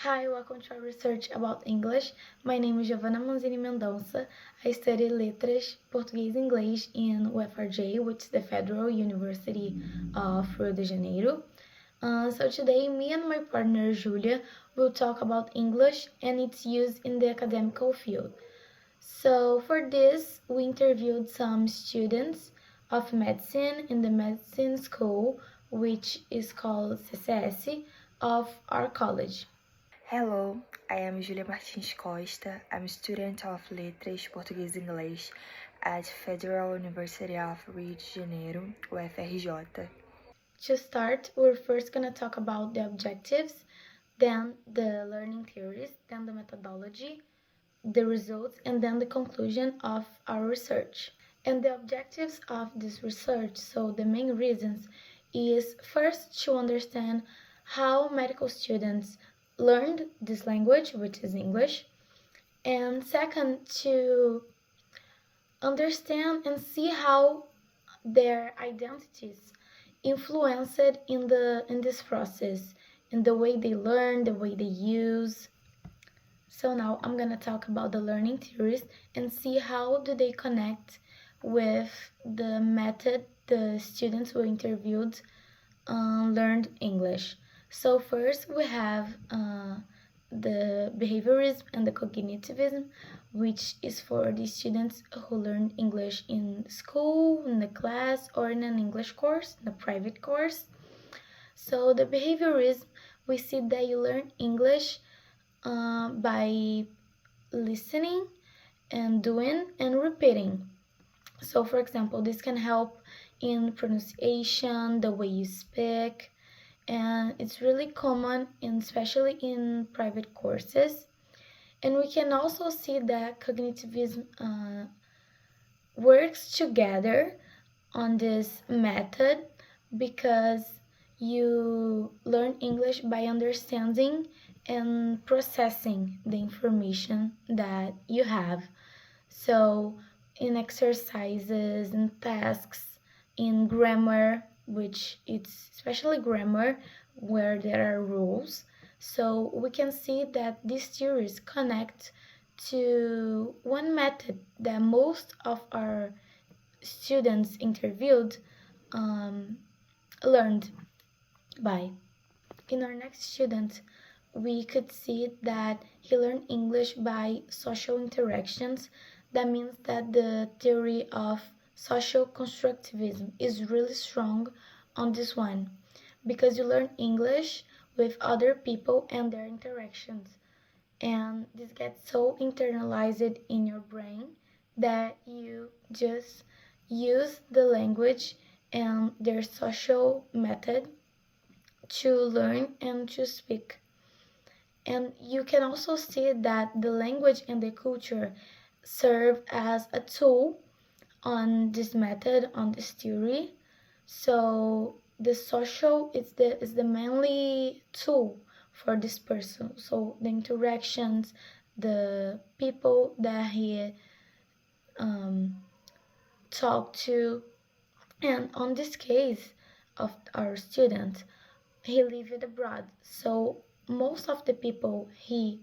Hi, welcome to our research about English. My name is Giovanna Manzini Mendonça. I study Letras, Português e Inglês in UFRJ, which is the Federal University of Rio de Janeiro. So today, me and my partner Julia will talk about English and its use in the academical field. So for this, we interviewed some students of medicine in the medicine school, which is called CCS, of our college. Hello, I am Julia Martins Costa. I'm a student of Letras, Português e Inglês at Federal University of Rio de Janeiro, UFRJ. To start, we're first going to talk about the objectives, then the learning theories, then the methodology, the results, and then the conclusion of our research. And the objectives of this research, so the main reasons, is first to understand how medical students learned this language, which is English, and second, to understand and see how their identities influenced in this process, in the way they learn, the way they use. So now I'm gonna talk about the learning theories and see how do they connect with the method the students who interviewed learned English. So first we have the behaviorism and the cognitivism, which is for the students who learn English in school, in the class, or in an English course, in a private course. So the behaviorism, we see that you learn English by listening and doing and repeating. So for example, this can help in pronunciation, the way you speak, and it's really common, especially in private courses. And we can also see that cognitivism works together on this method because you learn English by understanding and processing the information that you have. So in exercises, in tasks, in grammar, which it's especially grammar where there are rules. So we can see that these theories connect to one method that most of our students interviewed learned by. In our next student, we could see that he learned English by social interactions. That means that the theory of social constructivism is really strong on this one because you learn English with other people and their interactions. And this gets so internalized in your brain that you just use the language and their social method to learn and to speak. And you can also see that the language and the culture serve as a tool on this method, on this theory. So the social is the mainly tool for this person. So the interactions, the people that he talked to, and on this case of our student, he lived abroad. So most of the people he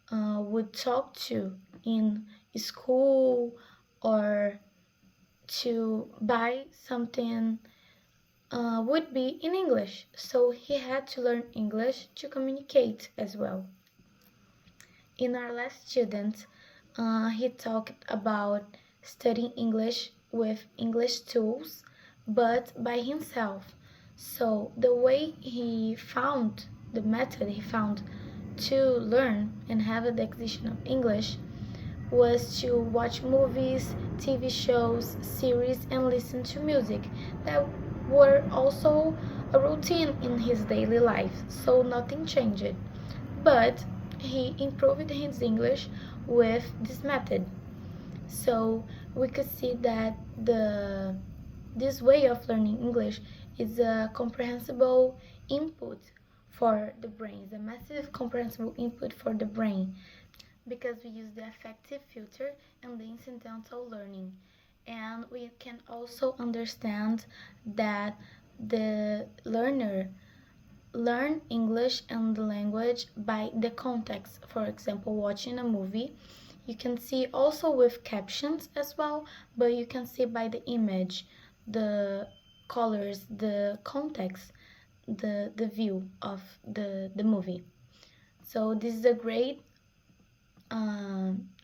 would talk to in school or to buy something would be in English. So he had to learn English to communicate as well. In our last student, he talked about studying English with English tools, but by himself. So the way he found the method he found to learn and have the acquisition of English was to watch movies, TV shows, series, and listen to music that were also a routine in his daily life, so nothing changed. But he improved his English with this method. So we could see that this way of learning English is a comprehensible input for the brain, it's a massive comprehensible input for the brain because we use the affective filter and the incidental learning. And we can also understand that the learner learn English and the language by the context. For example, watching a movie, you can see also with captions as well, but you can see by the image, the colors, the context, the view of the movie. So this is a great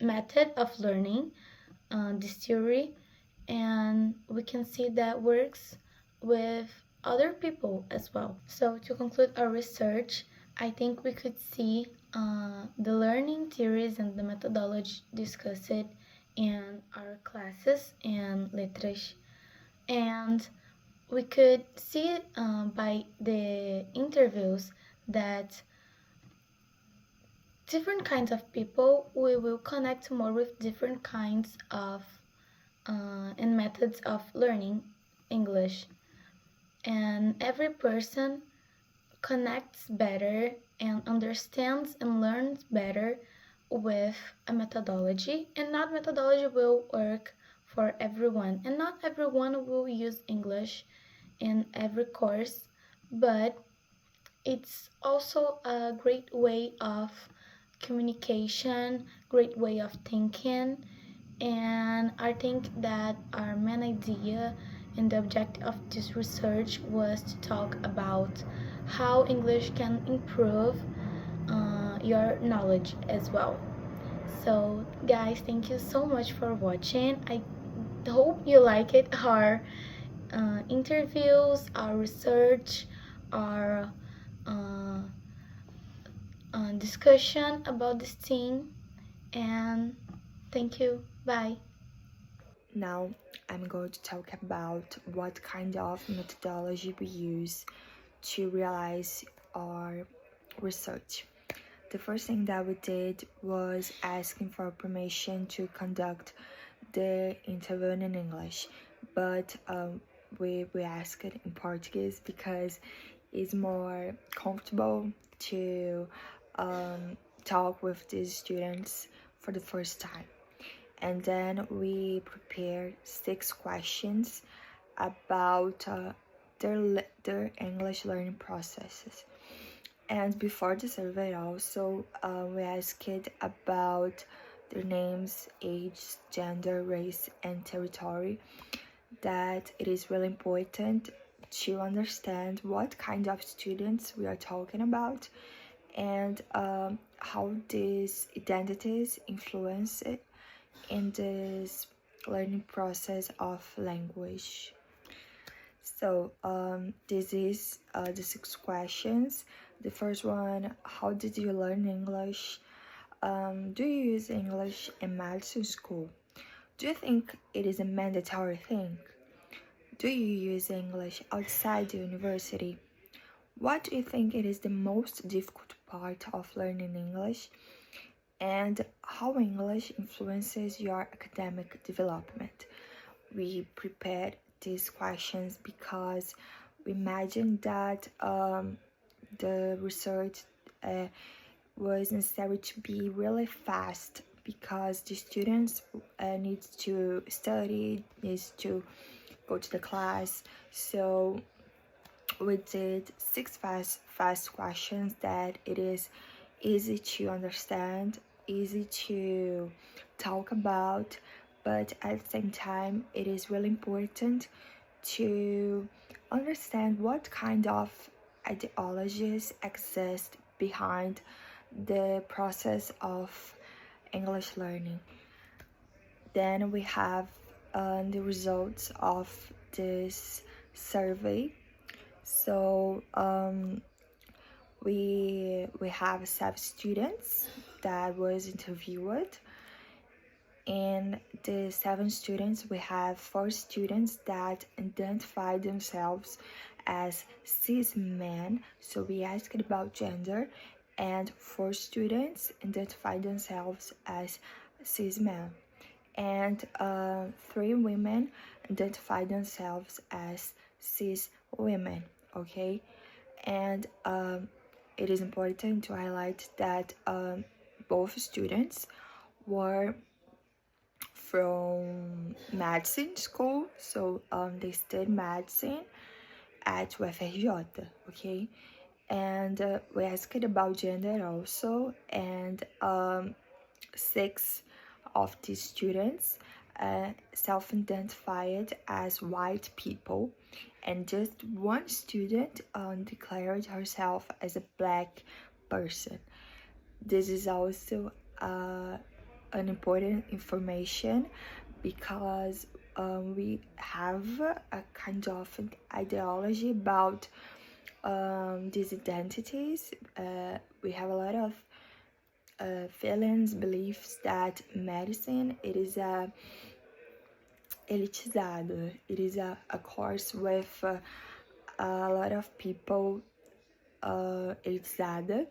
method of learning this theory, and we can see that works with other people as well. So to conclude our research, I think we could see the learning theories and the methodology discussed in our classes in letras, and we could see by the interviews that different kinds of people we will connect more with different kinds of and methods of learning English, and every person connects better and understands and learns better with a methodology, and not methodology will work for everyone, and not everyone will use English in every course, but it's also a great way of communication, great way of thinking, and I think that our main idea and the objective of this research was to talk about how English can improve your knowledge as well. So, guys, thank you so much for watching. I hope you like it. Our interviews, our research, our uh, discussion about this thing, and thank you. Bye. Now, I'm going to talk about what kind of methodology we use to realize our research. The first thing that we did was asking for permission to conduct the interview in English, but we asked it in Portuguese because it's more comfortable to talk with these students for the first time. And then we prepared 6 questions about their English learning processes. And before the survey also, we asked about their names, age, gender, race, and territory. That it is really important to understand what kind of students we are talking about, and how these identities influence it in this learning process of language. So this is the 6 questions. The first one: how did you learn English? Do you use English in maths in school? Do you think it is a mandatory thing? Do you use English outside the university? What do you think it is the most difficult part of learning English? And how English influences your academic development? We prepared these questions because we imagined that the research was necessary to be really fast, because the students need to study, needs to go to the class. So we did 6 fast questions that it is easy to understand, easy to talk about, but at the same time it is really important to understand what kind of ideologies exist behind the process of English learning. Then we have the results of this survey. So we have 7 students that was interviewed. In the 7 students, we have 4 students that identify themselves as cis men, so we asked about gender, and 4 students identify themselves as cis men, and 3 women identify themselves as cis women. Okay, and it is important to highlight that both students were from medicine school, so they studied medicine at UFRJ, okay? and we asked about gender also, and 6 of the students self-identified as white people, and just one student declared herself as a black person. This is also an important information because we have a kind of ideology about these identities. We have a lot of feelings, beliefs that medicine, it is a elitizado. It is a course with a lot of people elitizada,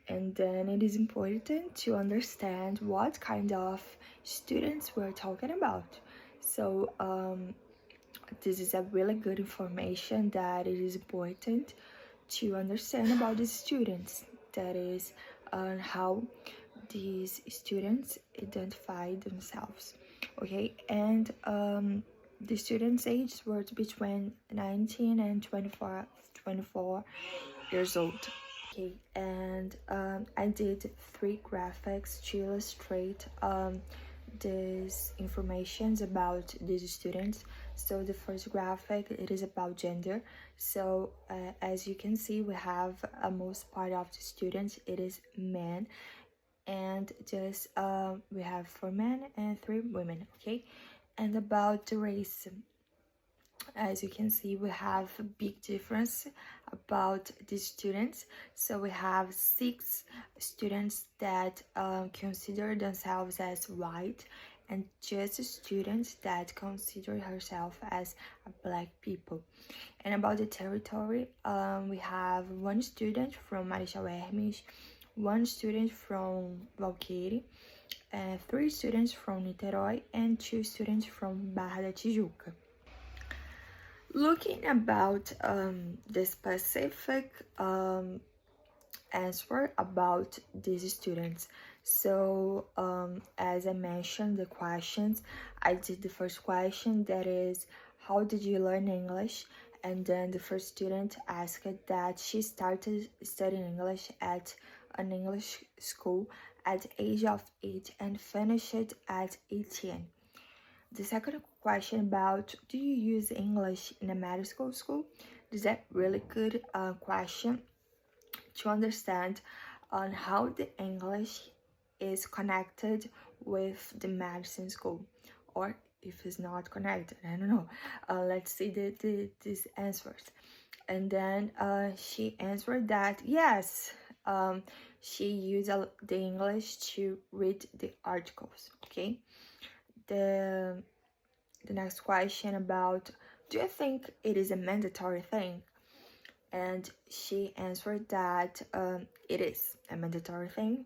and then it is important to understand what kind of students we're talking about. So this is a really good information that it is important to understand about the students. That is how these students identify themselves. Okay, and the students' ages were between 19 and 24 years old. Okay, and I did 3 graphics to illustrate these informations about these students. So the first graphic, it is about gender. So as you can see, we have most part of the students, it is men, and just we have 4 men and 3 women. Okay, and about the race, as you can see, we have a big difference about the students. So we have 6 students that consider themselves as white, and just a student that consider herself as a black people. And about the territory, we have 1 student from Marechal Hermes, 1 student from Valqueire, 3 students from Niterói, and 2 students from Barra da Tijuca. Looking about the specific answer about these students. So as I mentioned, the questions, I did the first question, that is, how did you learn English? And then the first student asked that she started studying English at an English school at the age of 8 and finished it at 18. The second question about, do you use English in a medical school? This is a really good question to understand on how the English is connected with the medicine school, or if it's not connected, I don't know. Let's see these answers. And then she answered that yes, she used the English to read the articles. Okay, the next question about, do you think it is a mandatory thing? And she answered that it is a mandatory thing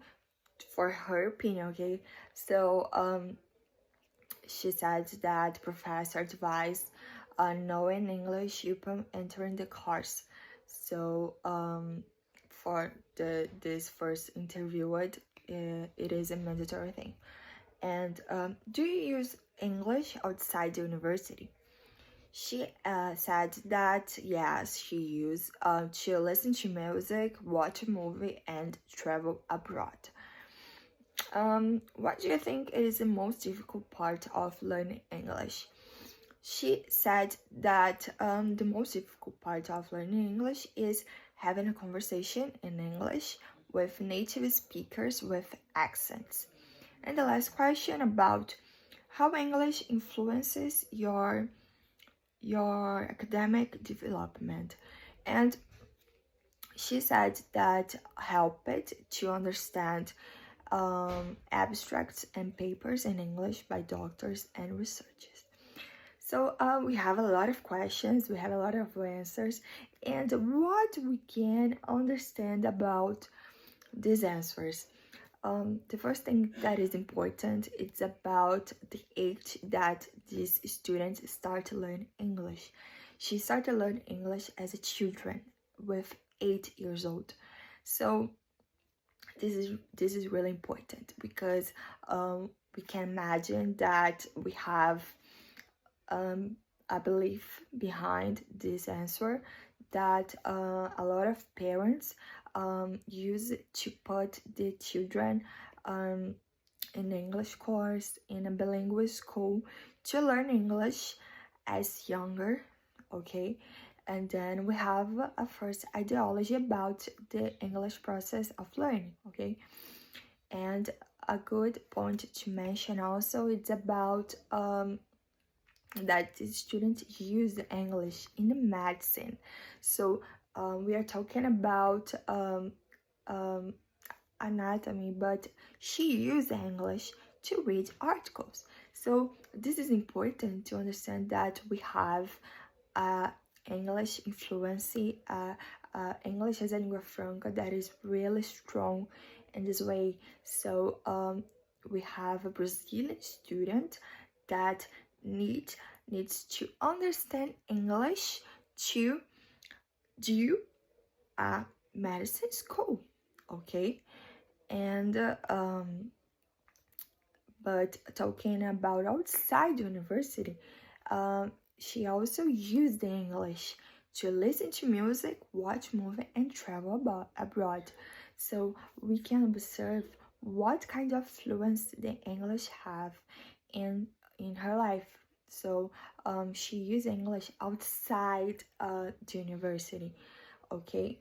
for her opinion. Okay, so she said that professor advised knowing English upon entering the course. So for this first interviewed, it is a mandatory thing. And do you use English outside the university? She said that yes, she used to listen to music, watch a movie, and travel abroad. What do you think is the most difficult part of learning English? She said that the most difficult part of learning English is having a conversation in English with native speakers with accents. And the last question about how English influences your academic development. And she said that helped to understand abstracts and papers in English by doctors and researchers. So we have a lot of questions, we have a lot of answers, and what we can understand about these answers. The first thing that is important, it's about the age that these students start to learn English. She started to learn English as a children with 8 years old. So this is really important because we can imagine that we have a belief behind this answer, that a lot of parents use to put the children um, in English course in a bilingual school to learn English as younger, okay? And then we have a first ideology about the English process of learning, okay? And a good point to mention also, it's about that the students use English in the medicine. So we are talking about anatomy, but she used English to read articles. So this is important to understand that we have English influency, English as a lingua franca that is really strong in this way. So we have a Brazilian student that needs to understand English to do a medicine school, okay? And but talking about outside university, she also used the English to listen to music, watch movie, and travel abroad. So we can observe what kind of fluency the English have in her life. So she used English outside the university, okay?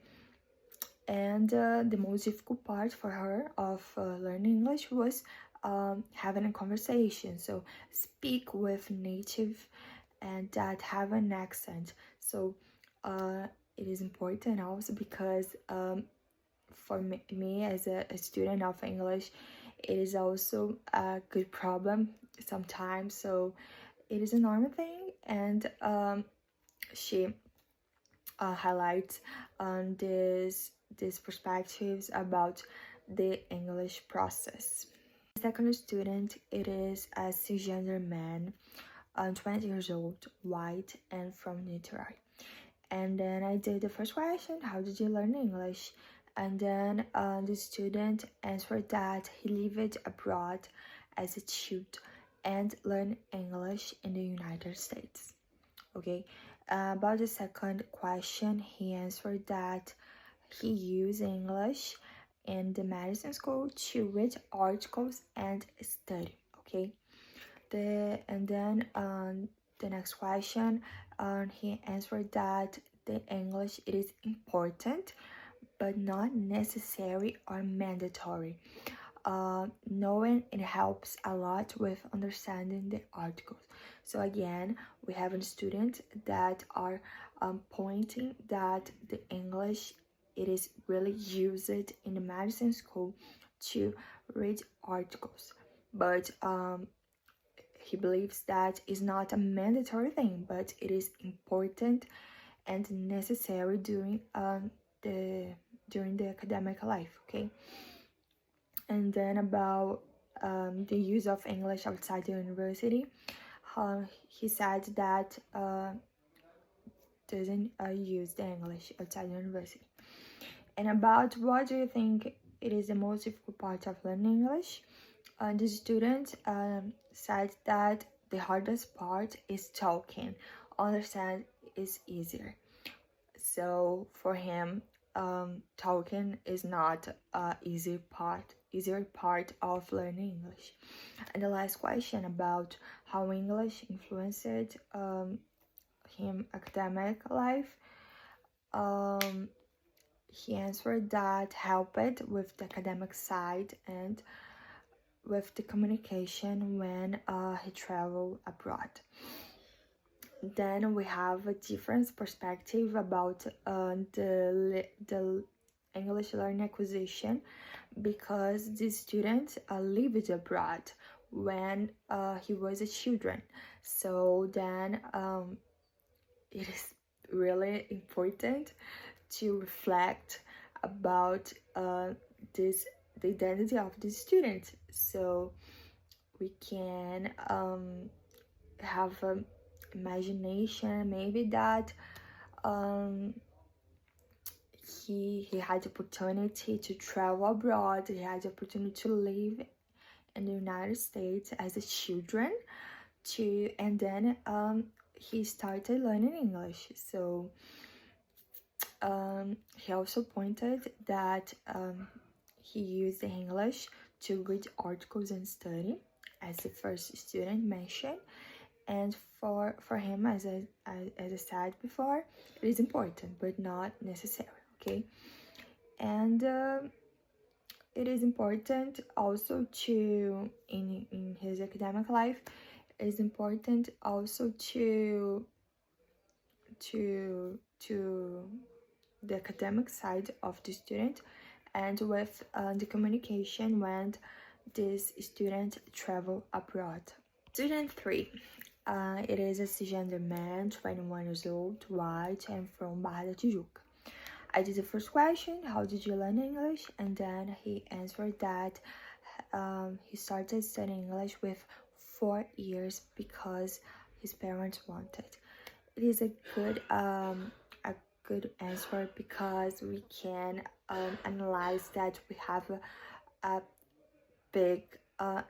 And the most difficult part for her of learning English was having a conversation. So speak with native and that have an accent. So it is important also because for me as a student of English, it is also a good problem sometimes. So it is a normal thing, and she highlights these perspectives about the English process. The second student, it is a cisgender man, 20 years old, white, and from Niterói. And then I did the first question, how did you learn English? And then the student answered that he lived abroad as a child and learned English in the United States. Okay, about the second question, he answered that he used English in the medicine school to read articles and study. Okay, and then the next question, he answered that the English it is important, but not necessary or mandatory. Knowing it helps a lot with understanding the articles. So again, we have a student that are pointing that the English it is really used in the medicine school to read articles, but he believes that is not a mandatory thing, but it is important and necessary the during the academic life. Okay. And then about the use of English outside the university, he said that doesn't use the English outside the university. And about what do you think it is the most difficult part of learning English? The student said that the hardest part is talking. Understand is easier. So for him, talking is not easier part of learning English. And the last question about how English influenced him academic life, he answered that helped with the academic side and with the communication when he traveled abroad. Then we have a different perspective about the English learning acquisition, because this student lived abroad when he was a children. So then it is really important to reflect about the identity of the student, so we can have imagination maybe that he had the opportunity to travel abroad, he had the opportunity to live in the United States as a children and then he started learning English. So he also pointed that he used English to read articles and study, as the first student mentioned. And for him, as I said before, it is important but not necessary. Okay, and it is important also to in his academic life. It is important also to the academic side of the student, and with the communication when this student travel abroad. Student 3. It is a cisgender man, 21 years old, white, and from Barra da Tijuca. I did the first question, how did you learn English? And then he answered that he started studying English with 4 years because his parents wanted. It is a good answer because we can analyze that we have a big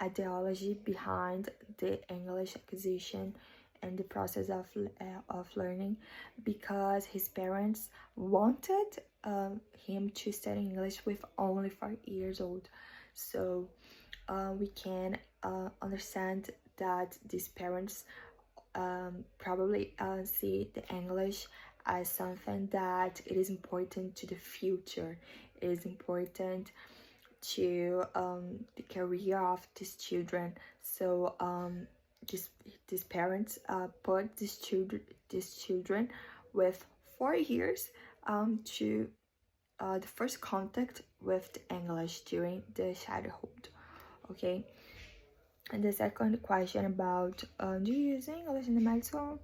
ideology behind the English acquisition and the process of learning, because his parents wanted him to study English with only 4 years old. So we can understand that these parents probably see the English as something that it is important to the future. It is important to the career of these children. So these parents put these children with 4 years to the first contact with the English during the childhood. Okay. And the second question about do you use English in the med school?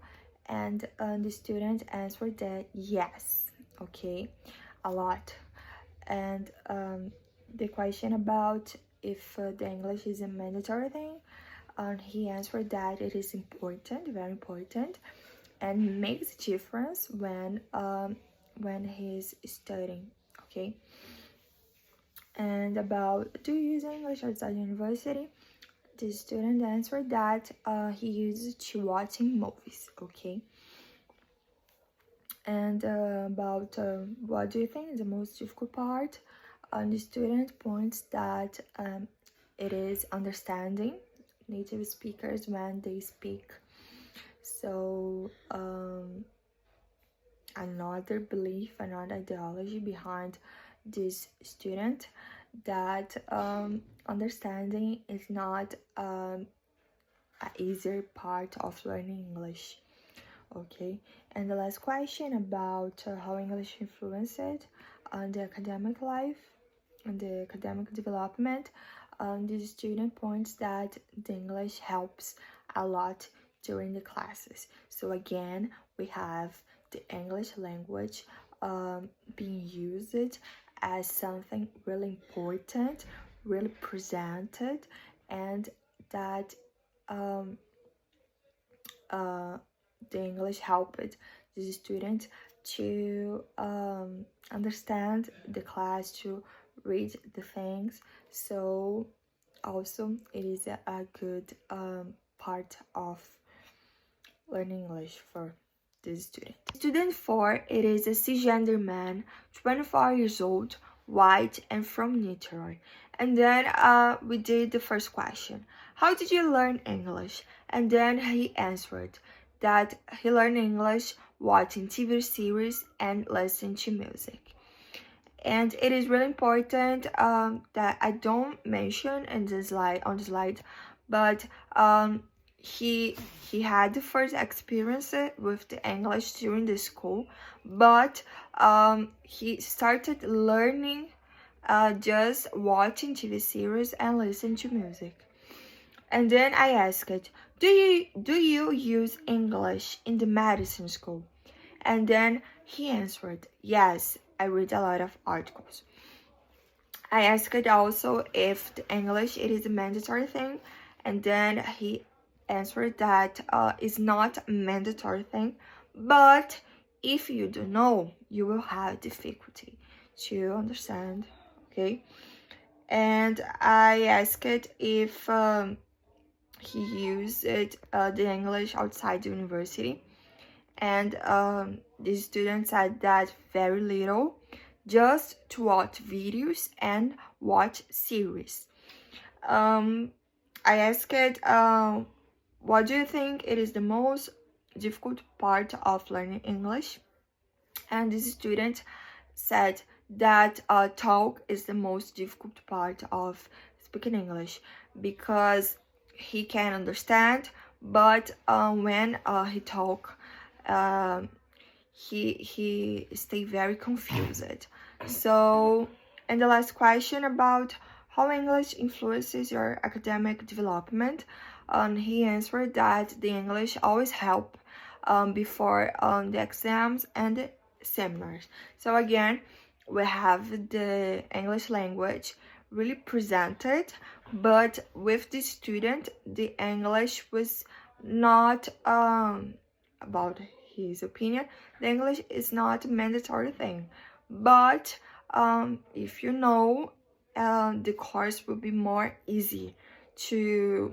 And the student answered that yes, okay, a lot. And the question about if the English is a mandatory thing, he answered that it is important, very important, and makes a difference when he's studying. Okay. And about do you use English outside university? The student answered that he uses to watching movies. Okay. And about what do you think is the most difficult part? The student points that it is understanding native speakers when they speak. So another belief, another ideology behind this student, that understanding is not an easier part of learning English. Okay, and the last question about how English influenced on the academic life and the academic development. This student points that the English helps a lot during the classes. So again, we have the English language being used as something really important, really presented, and that the English helped the student to understand the class, to read the things. So also it is a good part of learning English for this student. Student 4, it is a cisgender man, 24 years old, white, and from Niteroi. And then we did the first question, how did you learn English? And then he answered that he learned English watching TV series and listening to music. And it is really important that I don't mention in the slide, but he had the first experience with the English during the school, but he started learning just watching TV series and listening to music. And then I asked, do you use English in the medicine school? And then he answered, yes, I read a lot of articles. I asked also if the English it is a mandatory thing, and then he answered that it's not a mandatory thing, but if you don't know, you will have difficulty to understand. Okay. And I asked if he used the English outside the university, and the student said that very little, just to watch videos and watch series. I asked, what do you think it is the most difficult part of learning English? And this student said that talk is the most difficult part of speaking English because he can understand, but when he talk, um he stay very confused. So, and the last question about how English influences your academic development, he answered that the English always help before the exams and the seminars. So again, we have the English language really presented, but with the student, the English was not about his opinion. The English is not a mandatory thing, but if you know, the course will be more easy to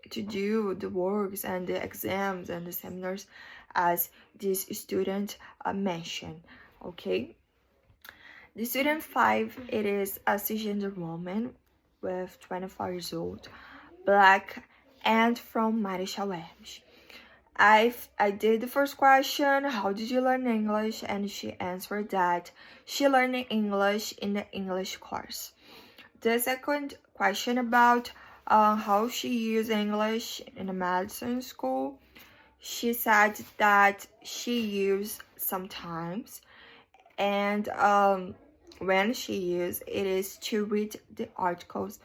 do the works and the exams and the seminars as this student mentioned. Okay, the student 5, it is a cisgender woman with 24 years old, black, and from Marechal Hermes. I did the first question, how did you learn English? And she answered that she learned English in the English course. The second question about how she used English in a medicine school, she said that she used sometimes, and when she used, it is to read the articles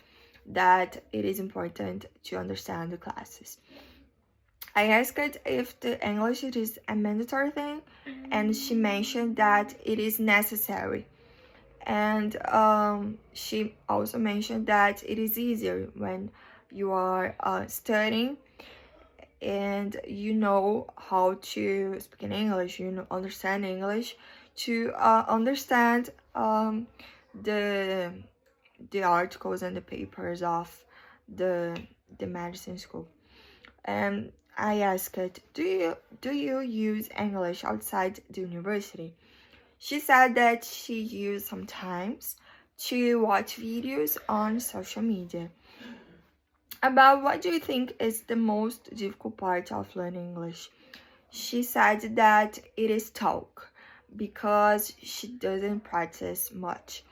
that it is important to understand the classes. I asked if the English is a mandatory thing, and she mentioned that it is necessary. And she also mentioned that it is easier when you are studying and you know how to speak in English, you know, understand English, to understand the articles and the papers of the medicine school. And I asked, do you use English outside the university? She said that she used sometimes to watch videos on social media. About what do you think is the most difficult part of learning English? She said that it is talk because she doesn't practice much.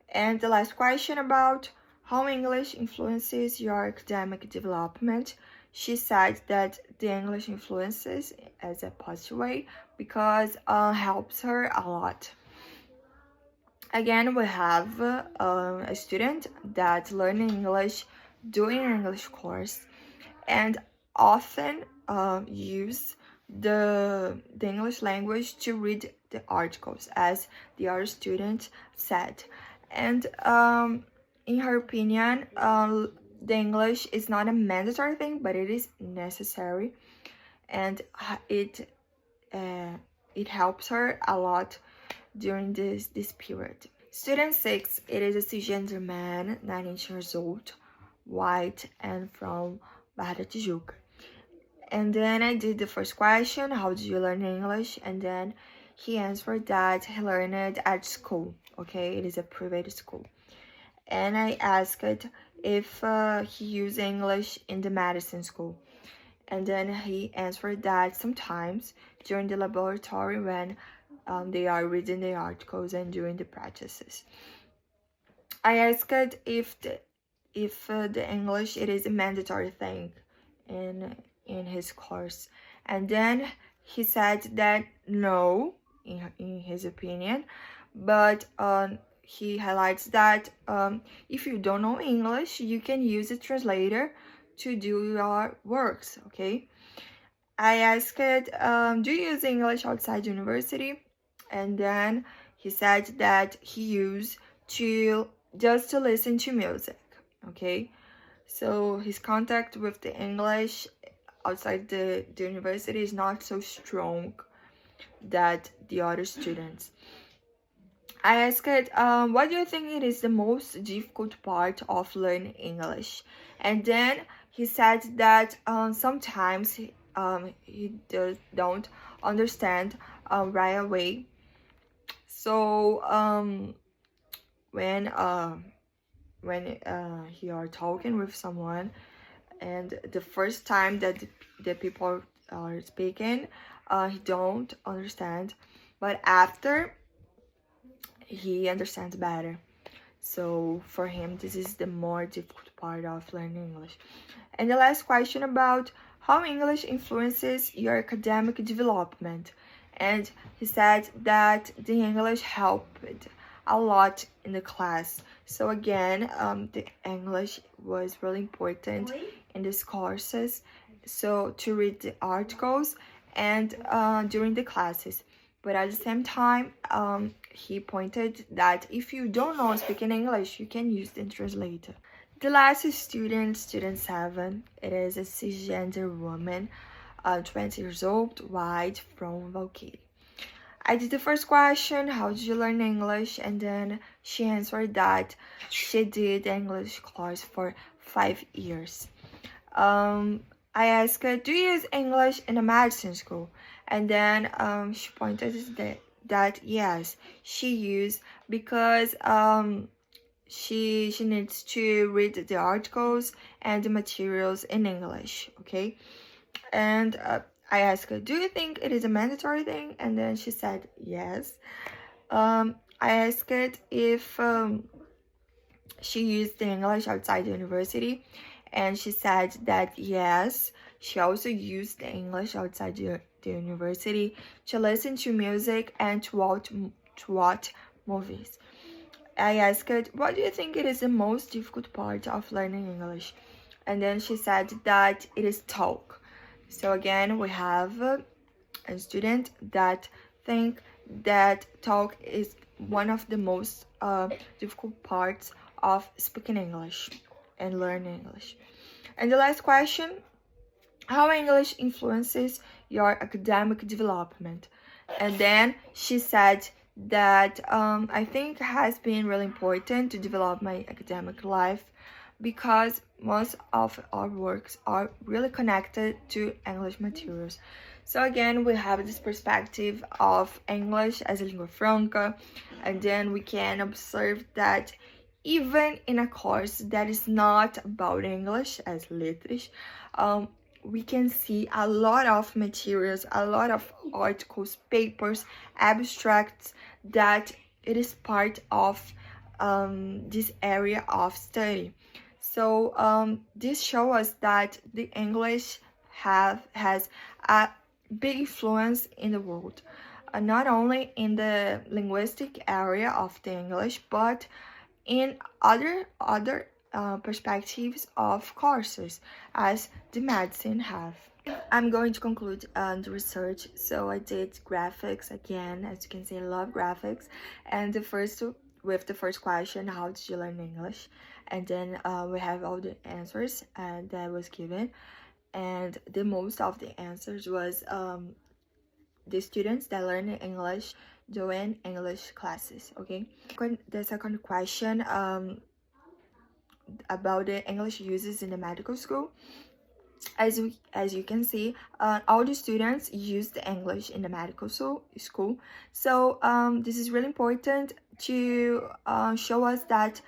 And the last question about how English influences your academic development, she said that the English influences as a positive way because helps her a lot. Again, we have a student that learning English doing an English course and often use the English language to read the articles, as the other student said. And in her opinion, the English is not a mandatory thing, but it is necessary, and it helps her a lot during this period. Student 6, it is a cisgender man, 19 years old, white, and from Barra da Tijuca. And then I did the first question, how did you learn English? And then he answered that he learned it at school. Okay, it is a private school. And I asked if he used English in the medicine school. And then he answered that sometimes during the laboratory when they are reading the articles and doing the practices. I asked if the English it is a mandatory thing in his course, and then he said that no, in his opinion, but he highlights that if you don't know English, you can use a translator to do your works. Okay, I asked, do you use English outside university? And then he said that he used just to listen to music. Okay, so his contact with the English outside the university is not so strong that the other students. I asked, what do you think it is the most difficult part of learning English? And then he said that sometimes he don't understand right away. So when you are talking with someone, and the first time that the people are speaking, he don't understand, but after he understands better. So for him, this is the more difficult part of learning English. And the last question about how English influences your academic development. And he said that the English helped a lot in the class. So again, the English was really important in these courses. So to read the articles and during the classes. But at the same time, he pointed that if you don't know speaking English, you can use the translator. The last student, student 7, it is a cisgender woman, 20 years old, white, from Valkyrie. I did the first question, how did you learn English? And then she answered that she did English class for 5 years. I asked her, do you use English in a medicine school? And then she pointed that yes, she used because she needs to read the articles and the materials in English, okay? And I asked her, do you think it is a mandatory thing? And then she said yes. I asked her if she used the English outside the university, and she said that yes, she also used the English outside the university to listen to music and to watch movies. I asked her, what do you think it is the most difficult part of learning English? And then she said that it is talk. So again, we have a student that think that talk is one of the most difficult parts of speaking English and learning English. And the last question, how English influences your academic development? And then she said that I think has been really important to develop my academic life because most of our works are really connected to English materials. So again, we have this perspective of English as a lingua franca, and then we can observe that even in a course that is not about English as letras, we can see a lot of materials, a lot of articles, papers, abstracts that it is part of this area of study. So this shows us that the English has a big influence in the world, not only in the linguistic area of the English, but in other perspectives of courses as the medicine have. I'm going to conclude the research. So I did graphics again. As you can see, I love graphics. And the first question, how did you learn English? And then we have all the answers that was given, and the most of the answers was the students that learn English doing English classes. Okay, the second question about the English uses in the medical school. As you can see, all the students use the English in the medical school. So this is really important to show us that,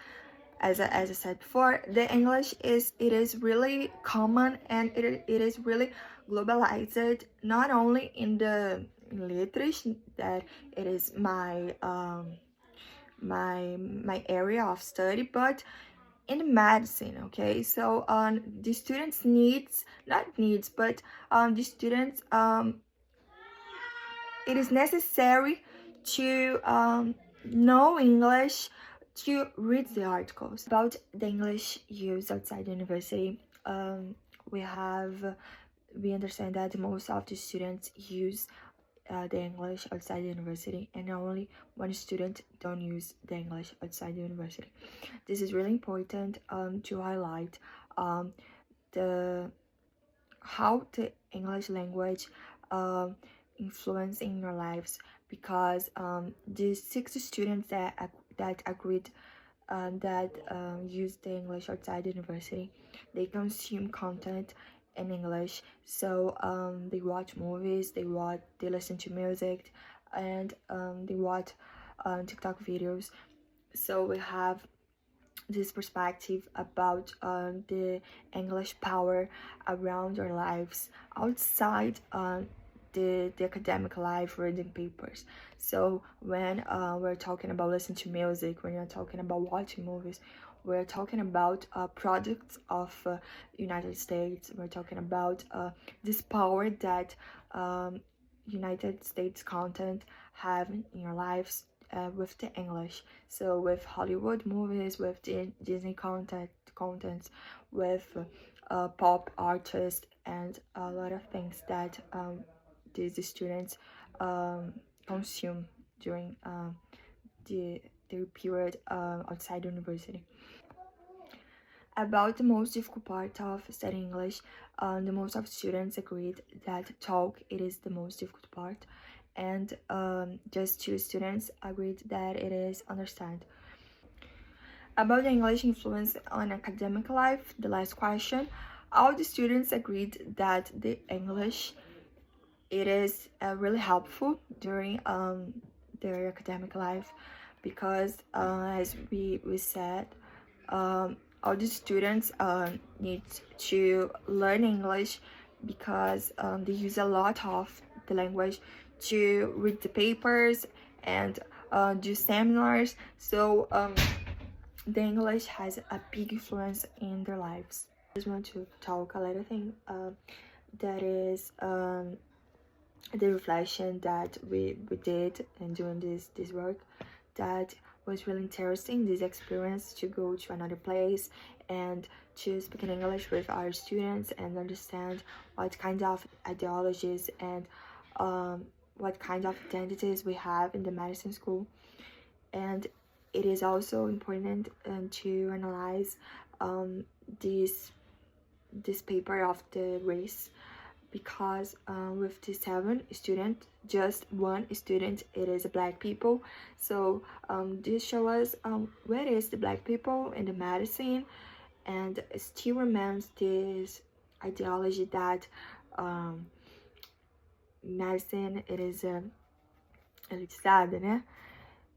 as I said before, the English is really common, and it is really globalized, not only in the letras, that it is my my area of study, but in medicine. Okay, so the students but the students it is necessary to know English to read the articles. About the English used outside the university, we understand that most of the students use the English outside the university, and only one student don't use the English outside the university. This is really important to highlight how the English language influence in your lives, because the 6 students that agreed that use the English outside the university, they consume content in English. So they watch movies, they listen to music, and they watch TikTok videos. So we have this perspective about the English power around our lives outside the academic life, reading papers. So when we're talking about listening to music, when you're talking about watching movies, we're talking about products of United States. We're talking about this power that United States content have in your lives with the English. So with Hollywood movies, with Disney contents, with pop artists, and a lot of things that these students um, consume during their period outside university. About the most difficult part of studying English, the most of students agreed that talk it is the most difficult part, and just 2 students agreed that it is understand. About the English influence on academic life, the last question, all the students agreed that the English it is really helpful during their academic life because as we said, all the students need to learn English because they use a lot of the language to read the papers and do seminars. So the English has a big influence in their lives. I just want to talk a little thing that is the reflection that we did and doing this work that was really interesting, this experience to go to another place and to speak in English with our students and understand what kind of ideologies and what kind of identities we have in the medicine school. And it is also important to analyze this paper of the race because with the 7 students, just 1 student it is a black people. So this shows us where is the black people in the medicine, and still remains this ideology that medicine it is elitizada, né?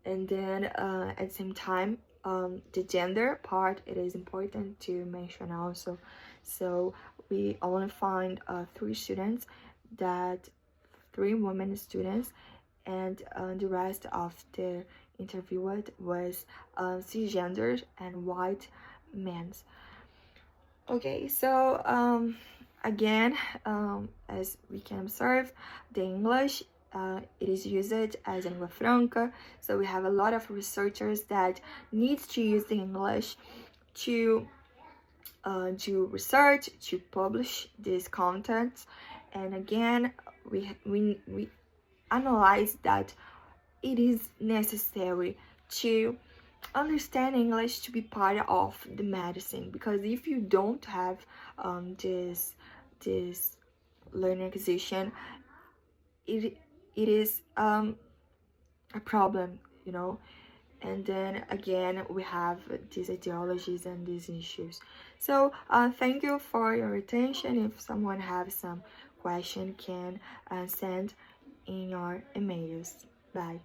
And then at the same time the gender part it is important to mention also. So we only find 3 students, that 3 women students, and the rest of the interviewed was cisgender and white men. Okay, so again, as we can observe, the English it is used as a lingua franca. So we have a lot of researchers that needs to use the English to do research, to publish these contents. And again, we analyze that it is necessary to understand English to be part of the medicine, because if you don't have this learning acquisition, it is a problem, you know. And then again we have these ideologies and these issues. So thank you for your attention. If someone has some question, can send in your emails. Bye.